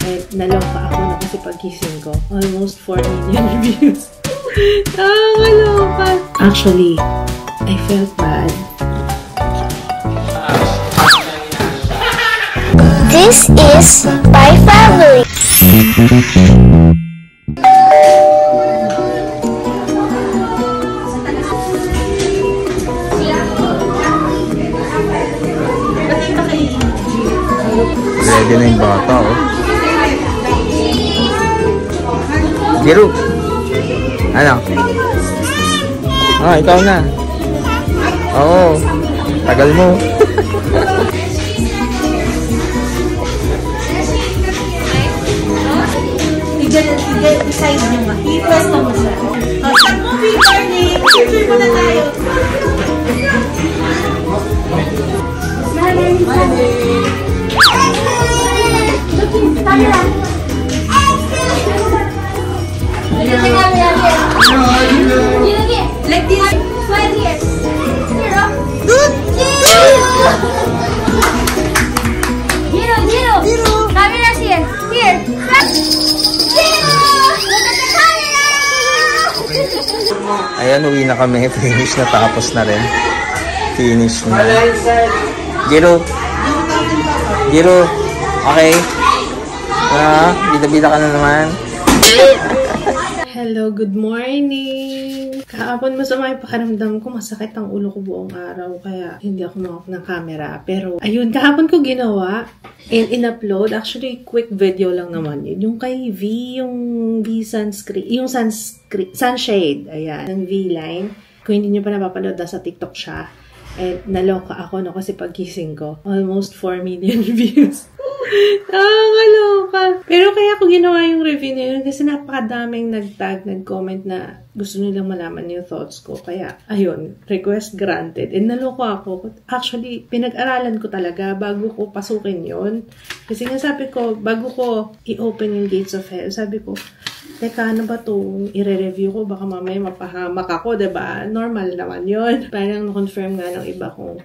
Eh, naloka ako na kasi pagkising ko. Almost 4 million views. Nakakaloka. Actually, I felt bad. This is my family. Ready na yung bata, oh. Jiro! Ano? Ah, ikaw na. Oo. Tagal mo. I-size nyo nga. I-pwesto mo siya. Start movie, Barney! Picture mo na tayo. Like this. Right here. Zero. Camera's here. Here. Ayan, uwi na kami. Finish na, tapos na rin. Finish na. Jiro. Okay. Bida-bida ka na naman. Hello, good morning! Kahapon masama yung pakiramdam ko. Masakit ang ulo ko buong araw. Kaya hindi ako makap ng camera. Pero, ayun, kahapon ko ginawa. And in-upload. Actually, quick video lang naman yun. Yung kay V, yung V sunscreen. Yung sunshade. Ayan. Yung V-line. Kung hindi nyo pa napapanood, nasa TikTok siya. And naloka ako no kasi pagkising ko. Almost 4 million views. Nakakaloka. Pero kaya ako ginawa yung review na yun kasi napakadaming nag-tag, nag-comment na gusto nilang malaman yung thoughts ko. Kaya, ayun, request granted. And naloka ako. Actually, pinag-aralan ko talaga bago ko pasukin yun. Kasi nga sabi ko, bago ko i-open yung gates of hell, sabi ko, teka, ano ba ito? I-review ko, baka mamaya mapahamak ako, diba? Normal naman yun. Parang na-confirm nga ng iba kong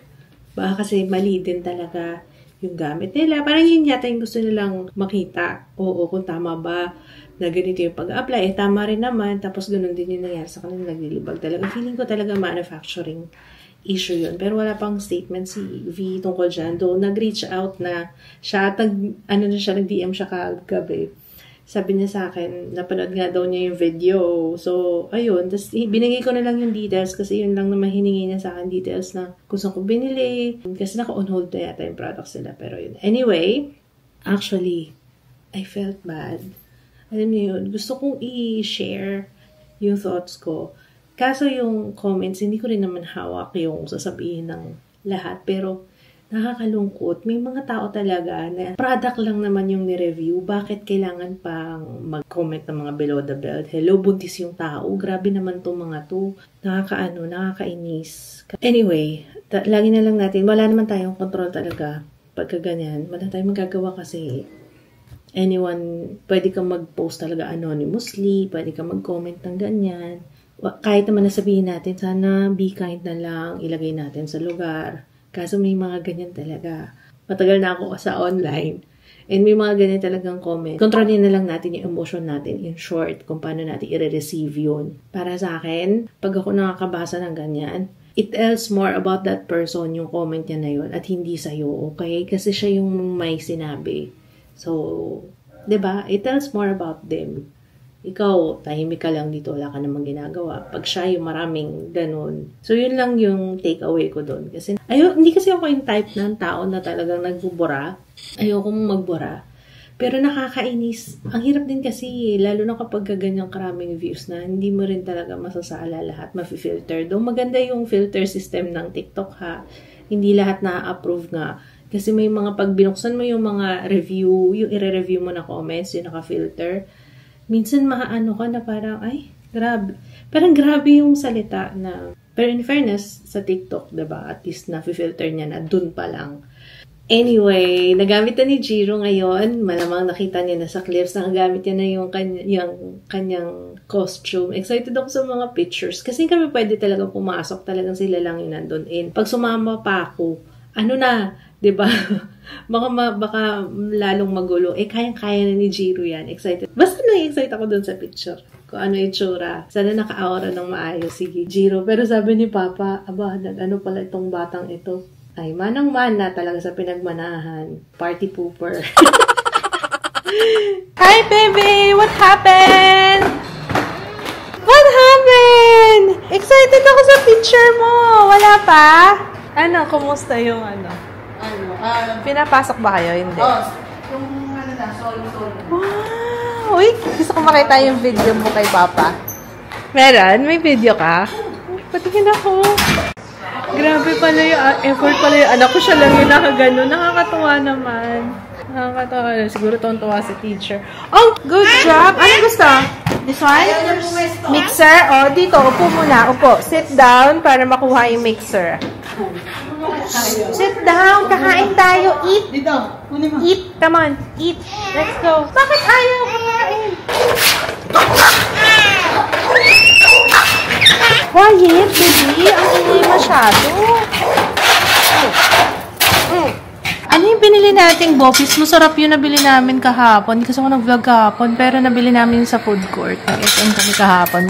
baka kasi mali din talaga yung gamit nila. Parang yun yata yung gusto nilang makita. Oo, kung tama ba na ganito yung pag-apply. Eh, tama rin naman. Tapos ganun din yung nangyari sa kanila. Naglilibag talaga. Feeling ko talaga manufacturing issue yun. Pero wala pang statement si V tungkol dyan. Though, nag-reach out na siya. Nag-DM siya kagabi. Sabi niya sa akin, napanood nga daw niya yung video. So, ayun. Tapos, binigay ko na lang yung details kasi yun lang naman hiningi niya sa akin details na kung saan ko binili. Kasi naka-on hold na yata yung products nila. Pero yun. Anyway, actually, I felt bad. Alam niyo yun, gusto kong i-share yung thoughts ko. Kaso yung comments, hindi ko rin naman hawak yung sasabihin ng lahat. Pero, nakakalungkot. May mga tao talaga na product lang naman yung ni-review. Bakit kailangan pang mag-comment ng mga below the belt? Hello, buntis yung tao. Grabe naman tong mga to. Nakakainis. Anyway, lagi na lang natin, wala naman tayong control talaga. Pagka ganyan, wala tayong magagawa kasi anyone, pwede kang mag-post talaga anonymously, pwede kang mag-comment ng ganyan. Kahit naman nasabihin natin, sana be kind na lang, ilagay natin sa lugar. Kaso may mga ganyan talaga. Matagal na ako sa online. And may mga ganyan talagang comment. Kontrolin na lang natin yung emotion natin. In short, kung paano natin i-receive yun. Para sa akin, pag ako nakakabasa ng ganyan, it tells more about that person, yung comment niya na yun, at hindi sa'yo, okay? Kasi siya yung may sinabi. So, diba? It tells more about them. Ikaw, tahimik ka lang dito, wala ka namang ginagawa. Pag siya yung maraming ganun. So, yun lang yung takeaway ko doon. Kasi, hindi kasi ako yung type ng tao na talagang nagbubura. Ayokong magbura. Pero nakakainis. Ang hirap din kasi, lalo na kapag ganyang karaming views na hindi mo rin talaga masasala lahat, mafi-filter. Though maganda yung filter system ng TikTok ha. Hindi lahat na-approve nga. Kasi may mga pag binuksan mo yung mga review, yung i-review mo na comments, yung naka-filter, minsan maano ka na parang, ay, grabe. Parang grabe yung salita na, pero in fairness, sa TikTok, diba? At least na-filter niya na dun pa lang. Anyway, nagamit na ni Jiro ngayon. Malamang nakita niya na sa clips, nagamit niya na yung kanyang costume. Excited ako sa mga pictures. Kasi kami pwede talagang pumasok. Talagang sila lang yung nandun in. Pag sumama pa ako, ano na, diba? Baka lalong magulo. Kayang-kaya na ni Jiro yan. Excited. Basta na-excite ako dun sa picture. Kung ano yung tsura. Sana naka-aura ng maayos si Jiro. Pero sabi ni Papa, aba, ano pala itong batang ito? Ay, manang-mana talaga sa pinagmanahan. Party pooper. Hi, baby! What happened? What happened? Excited ako sa picture mo. Wala pa? Ano, kumusta yung ano? Pinapasok ba kayo? Hindi. Yung ano na, solo. Wow! Uy, gusto ko makita yung video mo kay Papa. Meron? May video ka? Patingin ako. Grabe pala yung effort pala yung anak ko. Siya lang yung nakagano. Nakakatuwa naman. Nakakatawa. Siguro tuwa si teacher. Oh, good job! Ano gusto? This one? Mixer? Oh, dito. Upo muna. Upo. Sit down para makuha yung mixer. Sit down. Kakain tayo. Eat. Dito, kunin mo. Eat. Come on. Eat. Let's go. Bakit ayaw kakain? Quiet, baby. Ang ingay masyado. Ano yung binili nating Boppies? Masarap yung nabili namin kahapon. Kasi ako nag-vlog kahapon. Pero nabili namin sa food court. Nag-SM kami kahapon.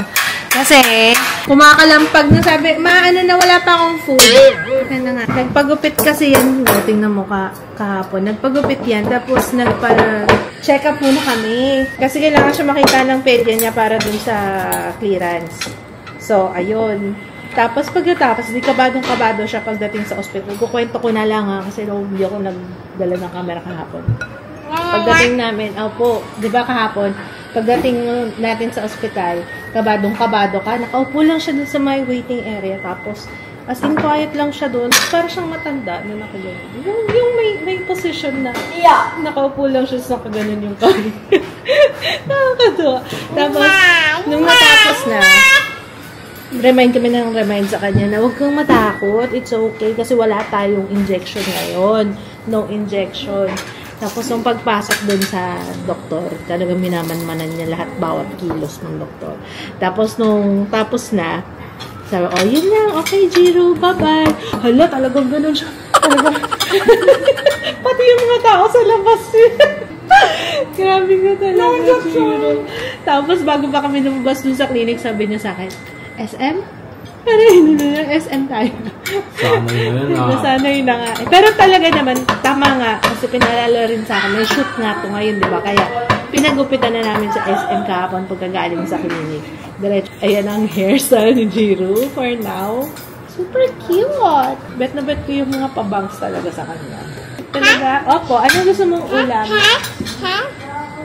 Kasi, kumakalampag na sabi, ano na, wala pa akong food. Kaya na nga. Nagpagupit kasi yan. Tingnan mo kahapon. Nagpagupit yan. Tapos, nagpa-check up muna kami. Kasi kailangan siya makita ng pedya niya para dun sa clearance. So, ayun. Tapos, pagkatapos, di kabadong-kabado siya pagdating sa ospital. Kukwento ko na lang ha, kasi hindi ako nagdala ng camera kahapon. Pagdating namin, di ba kahapon, pagdating natin sa ospital, kabadong-kabado ka, nakaupo lang siya dun sa my waiting area. Tapos, as in quiet lang siya dun, para siyang matanda na nakaganon. Yung may position na, nakaupo lang siya sa nakaganon yung kami. Nakakatuwa. Tapos, nung natapos na, remind sa kanya na huwag kang matakot, it's okay, kasi wala tayong injection ngayon. No injection. Tapos, nung pagpasok dun sa doktor, talagang minamanmanan niya lahat, bawat kilos ng doktor. Tapos, nung tapos na, sabi, yun lang, okay, Jiro, bye-bye. Hala, talagang ganun siya. Talagang, pati yung mga tao sa labas. Grabe ka talaga, Jiro. Tapos, bago pa kami lumabas dun sa clinic, sabi niya sa akin, SM? Pero hindi na SM tayo. Sanay na nga. Pero talaga naman, tama nga, kasi pinalala rin sa akin, may shoot nga ito ngayon, di ba? Kaya, pinagupitan na namin sa SM kahapon pagkagaling sa clinic. Diretso, ayan ang hairstyle ni Jiro for now. Super cute! Bet na bet ko yung mga pabangs talaga sa kanya. Talaga, opo, ano gusto mong ulam?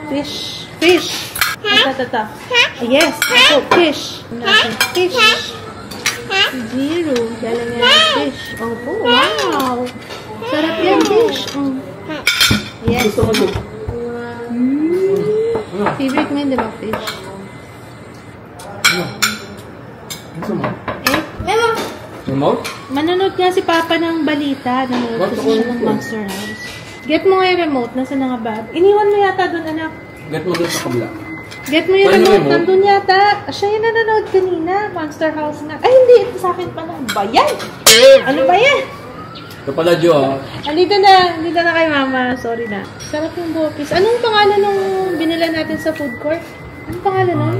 Fish. Fish! Ito. Yes, ito, fish. Fish. Jiro, dala nga ng fish. Opo, wow! Sarap yan, fish. Yes. Favorite mo yun, di ba, fish? Remote? Manonood nga si Papa ng balita. Nanonood kasi siya ng Monster House. Get mo nga yung remote. Nasaan na nga ba? Iniwan mo yata doon, anak. Get mo doon sa kabila. Get mo yung remote. Nandun yata. Siya yung nanonood kanina. Monster House nga. Ay, hindi. Ito sa akin pala. Ano ba yan? Ano ba yan? Ito pala, Jo. Andito na kay Mama. Sorry na. Sarap yung Boppies. Anong pangalan nung binila natin sa food court? Anong pangalan nun?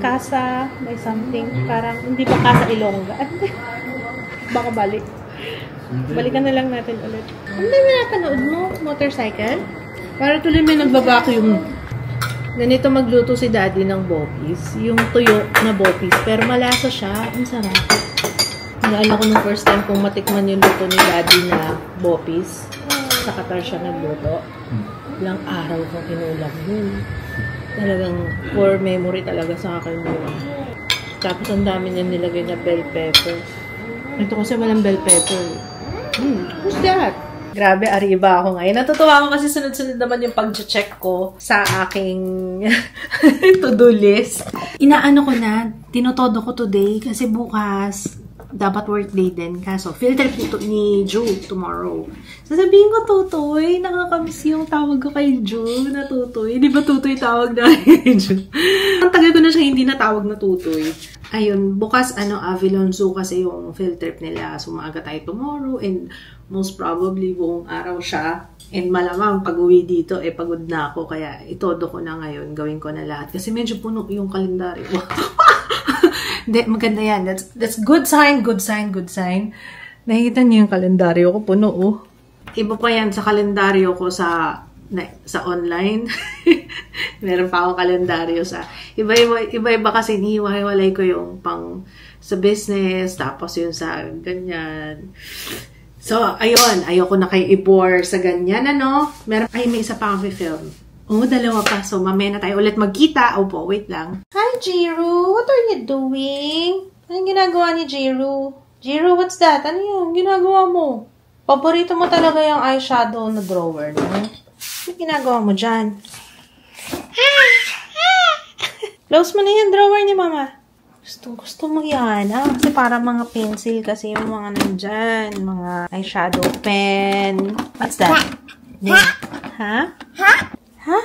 Casa by something. Parang, hindi ba Casa Ilongga? Baka balik. Balikan na lang natin ulit. Ano ba yung napanood mo? Motorcycle? Para tuloy may nagbabacuum. Ganito magluto si Daddy ng Boppies. Yung tuyo na Boppies. Pero malasa siya. Ang sarap. Naalala ko nung first time kong matikman yung luto ni Daddy na Boppies. Sa Qatar siya nagluto. Ilang araw kong inulam yun. Talagang core memory talaga sa akin yun. Tapos ang dami niya nilagay na bell pepper. Ito kasi walang bell pepper. Who's that? Grabe, ariba ako ngayon. Natutuwa ako kasi sunod-sunod naman yung pag-check ko sa aking to-do list. Inaano ko na, tinotodo ko today kasi bukas dapat work day din. Kaso, field trip ni Ju tomorrow. Sasabihin ko, Tutoy, nakakamiss yung tawag ko kay Ju na Tutoy. Di ba Tutoy tawag na kay Ju? Ang tagal ko na siya hindi natawag na Tutoy. Ayun, bukas, Avilon Zoo kasi yung field trip nila. So, maaga tayo tomorrow and most probably buong araw siya. And malamang pag-uwi dito, pagod na ako. Kaya itodo ko na ngayon. Gawin ko na lahat. Kasi medyo puno yung kalendaryo. Hindi, maganda yan. That's good sign, good sign, good sign. Nakikita niyo yung kalendaryo ko, puno, oh. Iba pa yan sa kalendaryo ko sa online. Meron pa akong kalendaryo sa... Iba-iba kasi nihiwa-hiwalay ko yung pang sa business, tapos yun sa ganyan. So, ayun. Ayoko na kayo i-bore sa ganyan, may isa pa akong film. Oh, dalawa pa. So, mamaya na tayo ulit magkita. Opo, wait lang. Hi, Jiru. What are you doing? Anong ginagawa ni Jiru? Jiru, what's that? Ano yung ginagawa mo? Paborito mo talaga yung eyeshadow na drawer, no? Ano ginagawa mo dyan? Close mo na yung drawer ni Mama. Gusto mo yan. Kasi para mga pencil kasi yung mga nandyan. Mga eyeshadow pen. What's that? Ha? Ha?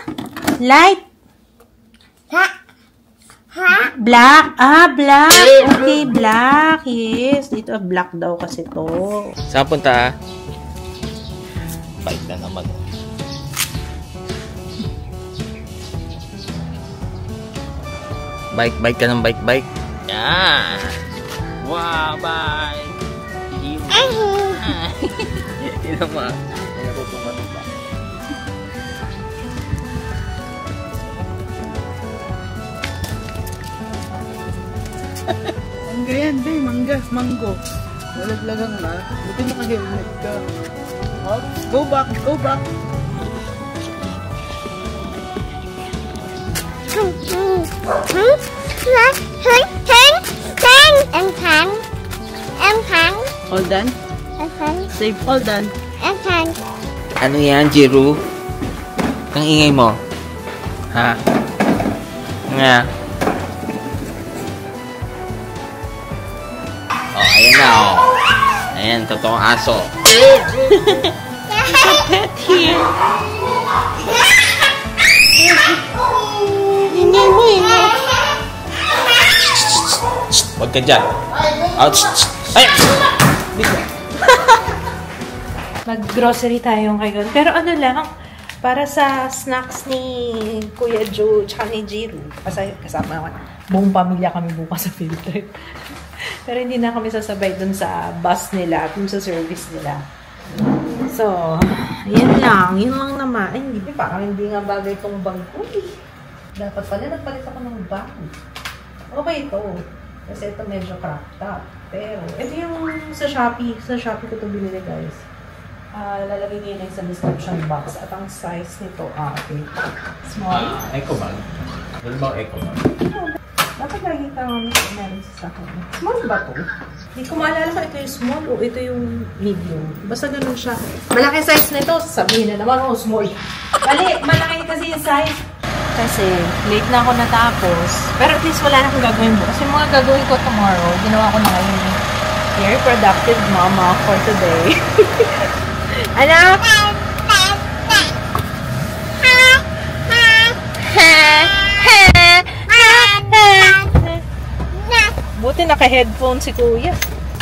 Light? Black? Black. Okay, black. Yes. Dito, black daw kasi to. Saan punta? Bike na naman. Bike ka ng bike. Yan. Wow, bye. Hindi naman. Mangga yan, be. Mango. Nalaglagang na. Buti naka-helmet ka. Go back. All done? Save all done. Ano yan, Jiru? Ang ingay mo? Ha? Nga. Ayan na, Ayan, totoong aso. Pet here. Ingay mo, Huwag ka dyan. Ouch! Ay! Mag-grocery tayo ngayon. Pero lang, para sa snacks ni Kuya Joe tsaka ni Jiru. Kasi kasama buong pamilya kami bukas sa field trip. Pero hindi na kami sasabay dun sa bus nila, dun sa service nila. So, yun lang naman. Ay, hindi pa. Hindi nga bagay itong bag ko. Dapat pala nagpalit ako ng bag. Okay ito. Kasi ito medyo cropped up. Pero, ito yung sa Shopee. Sa Shopee ko ito binili, guys. Lalagay niyo yun sa description box. At ang size nito, okay. Small. Eco bag. Ano ba eco bag? Dapat lagi ka meron sa akin. Small ba ito? Hindi ko maalala kung ito yung small o ito yung medium. Basta ganun siya. Malaki size nito. Sabihin na naman, small. Malaki kasi yung size. Kasi late na ako natapos. Pero at least wala na akong gagawin bukas. Yung mga gagawin ko tomorrow, ginawa ko na ngayon. Very productive mama for today. Anak! Buti naka-headphone si Kuya.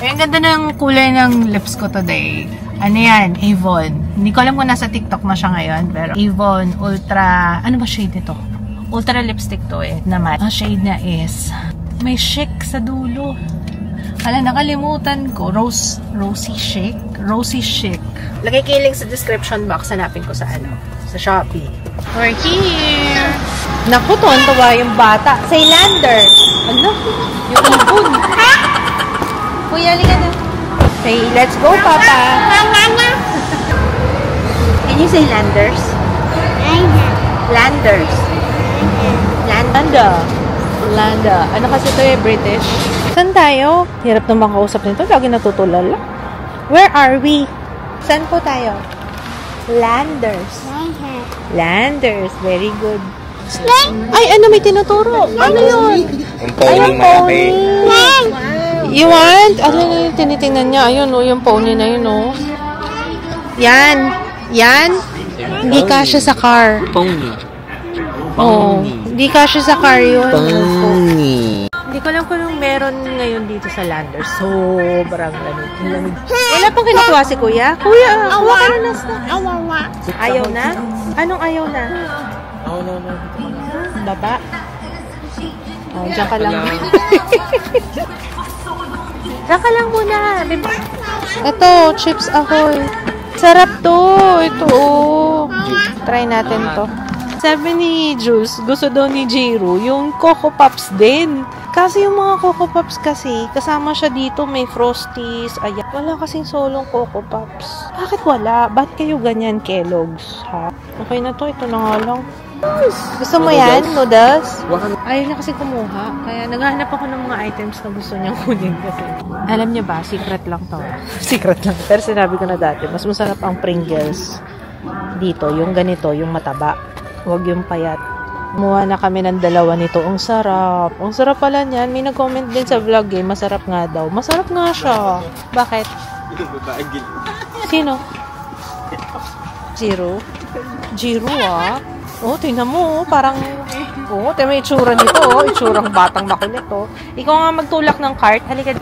Ang ganda ng kulay ng lips ko today. Ano yan? Avon. Hindi ko alam kung nasa TikTok na siya ngayon. Pero Avon Ultra... Ano ba shade ito? Ultra lipstick to naman. Ang shade na is... May chic sa dulo. Hala, nakalimutan ko. Rosy chic. Rosy chic. Lagay ko yung link sa description box. Hanapin ko sa sa Shopee. We're here! Naku, tuwan-tuwa yung bata. Say Lander! Ano? Yung ibon. Kuya, liga na. Say, let's go, Papa! Can you say Landers? Landers. Landa. Ano kasi ito British? Saan tayo? Hirap na makausap nito. Lagi natutulala. Where are we? Saan po tayo? Landers. Very good. Ay, ano may tinuturo? Ano yun? Ang pony malaki. You want? Ano na yung tinitingnan niya? Ayun, oh, yung pony na yun, oh. Yan. Yan. Hindi kasya sa car. Pony. Oh, hindi kasya sa car yun. Pony. Hindi ko alam kung anong meron ngayon dito sa Landers. Sobrang lamig. Wala pang kinukuha si Kuya. Kuya, kuha ka na na snack. Ayaw na? Anong ayaw na? No. Baba. Oh, diyan ka lang. Diyan ka lang muna. Ito, Chips Ahoy. Sarap to. Ito, oh. Try natin to. Sabi ni Juice, gusto daw ni Jiro, yung Coco Pops din. Kasi yung mga Coco Pops kasi, kasama siya dito, may Frosties, ayan. Wala kasing solong Coco Pops. Bakit wala? Ba't kayo ganyan, Kellogg's? Ha? Okay na to, ito na nga lang. Gusto mo yan? Noodles? Ayaw niya kasi kumuha. Kaya naghahanap ako ng mga items na gusto niyang kunin kasi. Alam niya ba, secret lang to. Secret lang. Pero sinabi ko na dati, mas masarap ang Pringles dito. Yung ganito, yung mataba. Huwag yung payat. Kumuha na kami ng dalawa nito. Ang sarap. Ang sarap pala niyan. May nag-comment din sa vlog eh. Masarap nga daw. Masarap nga siya. Bakit? Sino? Jiro? Jiro ah. Oh, tingnan mo. Parang, oh, tingnan mo itsura nito. Oh. Itsurang batang makulit. Oh. Ikaw nga magtulak ng cart. Halika.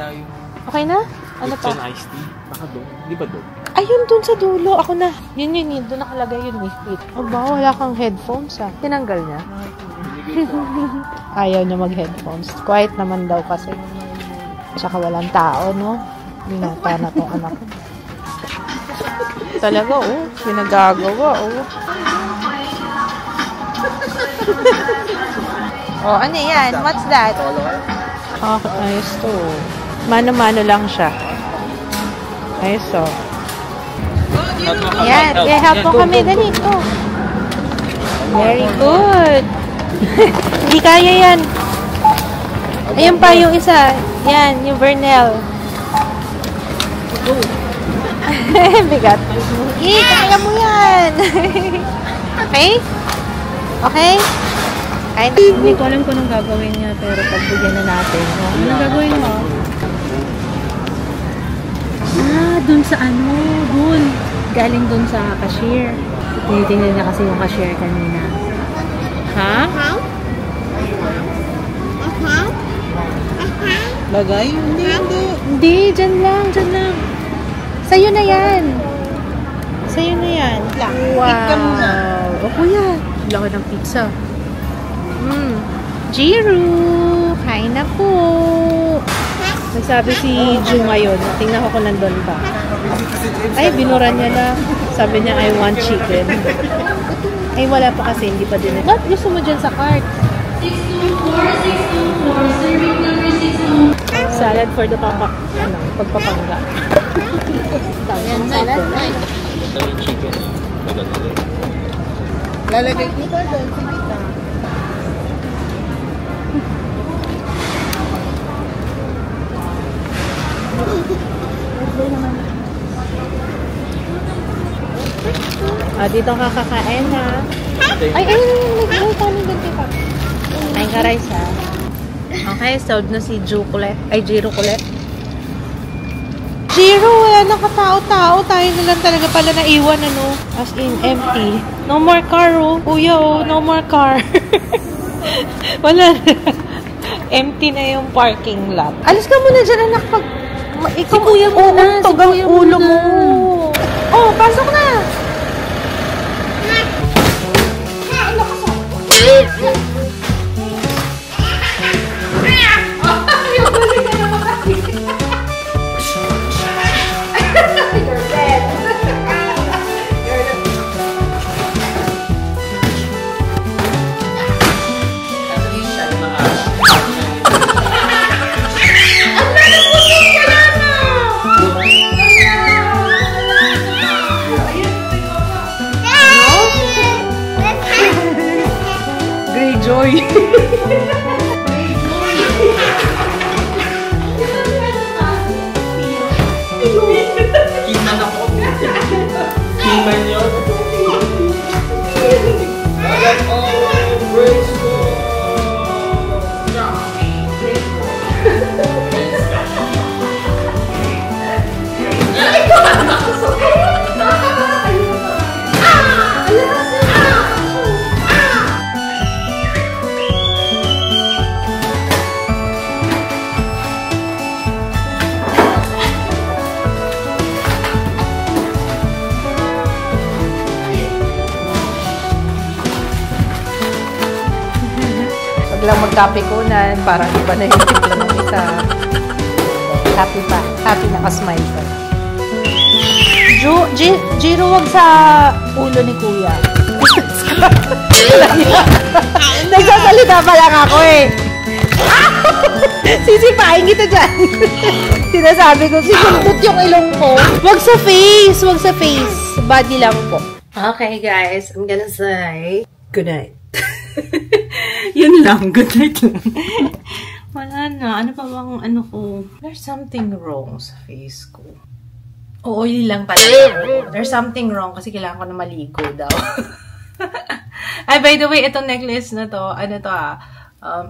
Okay na? Ano pa? Iced tea. Baka doon. Di ba doon? Ayun, dun sa dulo. Ako na. Yun. Doon nakalagay yun eh. Aba, wala kang headphones ah. Tinanggal niya. Ayaw niya mag-headphones. Quiet naman daw kasi. Tsaka walang tao, no? Binata na tong anak ko. Talaga, oh. Pinagagawa, oh. Oh, ano yan? What's that? Oh, ayos to. Mano-mano lang siya. Ayos to. Yan, help mo kami ganito. Very good. Hindi kaya yan. Ayun pa yung isa. Yan, yung Vernel. Bigat. Kaya mo yan. Okay? Okay? Hindi ko alam kung anong gagawin niya, pero pagbigyan na natin. Anong gagawin mo? Dun sa ano, dun. Galing dun sa cashier. Tinitingnan niya kasi yung cashier kanina. Ha? Bagay? Hindi, dyan lang. Sa'yo na yan. Wow. Ika muna. O kuya, laki ng pizza. Jiro, kain na po. Nagsabi si Ju ngayon, tingnan ko kung nandun pa. Ay, binura niya na. Sabi niya, I want chicken. Ay, wala pa kasi, hindi pa din. What gusto mo dyan sa cart? Salad for the pagpapangga. Yan, salad. Chicken. Lalagay ko ba doon? Sige na. Dito kakakain ha. Ay, may kanin din kita. Kain ka rice ha. Okay, sold na si Jiro kulit. Jiro, wala nakatao-tao. Tayo na lang talaga pala naiwan, ano. As in, empty. No more car, oh. Kuya, oh. No more car. Wala na. Empty na yung parking lot. Alis ka muna dyan, anak. Ikaw, si kuya muna. Si kuya ulo mo. Oh, pasok na. Greyjoy. Kiman ako. Kiman yun. biglang magkapikunan, parang iba na yung timpla ng isa. Happy pa. Happy, nakasmile pa. Jiro, wag sa ulo ni Kuya. Nagsasalita pa lang ako eh. Sisipain kita dyan. Sinasabi ko, sisundot yung ilong ko. Wag sa face. Wag sa face. Body lang po. Okay, guys. I'm gonna say good night. Yun lang. Good night lang. Wala na. Ano pa bang ano ko? There's something wrong sa face ko. Oily lang pala ako. There's something wrong kasi kailangan ko na maligo daw. Ay, by the way, itong necklace na to, ano to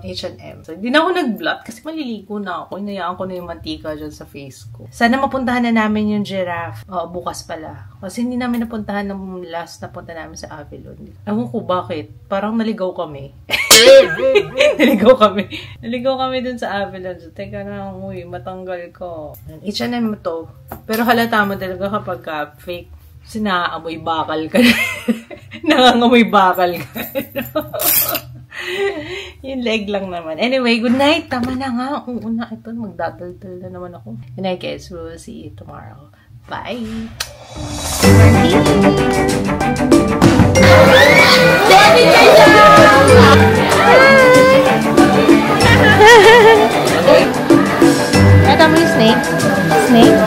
H&M. So, hindi na ako nag-blot kasi maliligo na ako. Inayaan ko na yung mantika dyan sa face ko. Sana mapuntahan na namin yung giraffe. Bukas pala. Kasi hindi namin napuntahan ng last na punta namin sa Avalon. Ewan ko bakit. Parang naligaw kami. Naligaw kami dun sa Avalon. So, teka na, matanggal ko. H&M to. Pero halata mo talaga kapag fake. Kasi nakaamoy bakal ka na. Nangangamoy bakal ka. Yung leg lang naman. Anyway, good night. Tama na nga. Oo na, ito. Magdadaldal na naman ako. Good night, guys. We will see you tomorrow. Bye! Ito mo yung snake? Snake?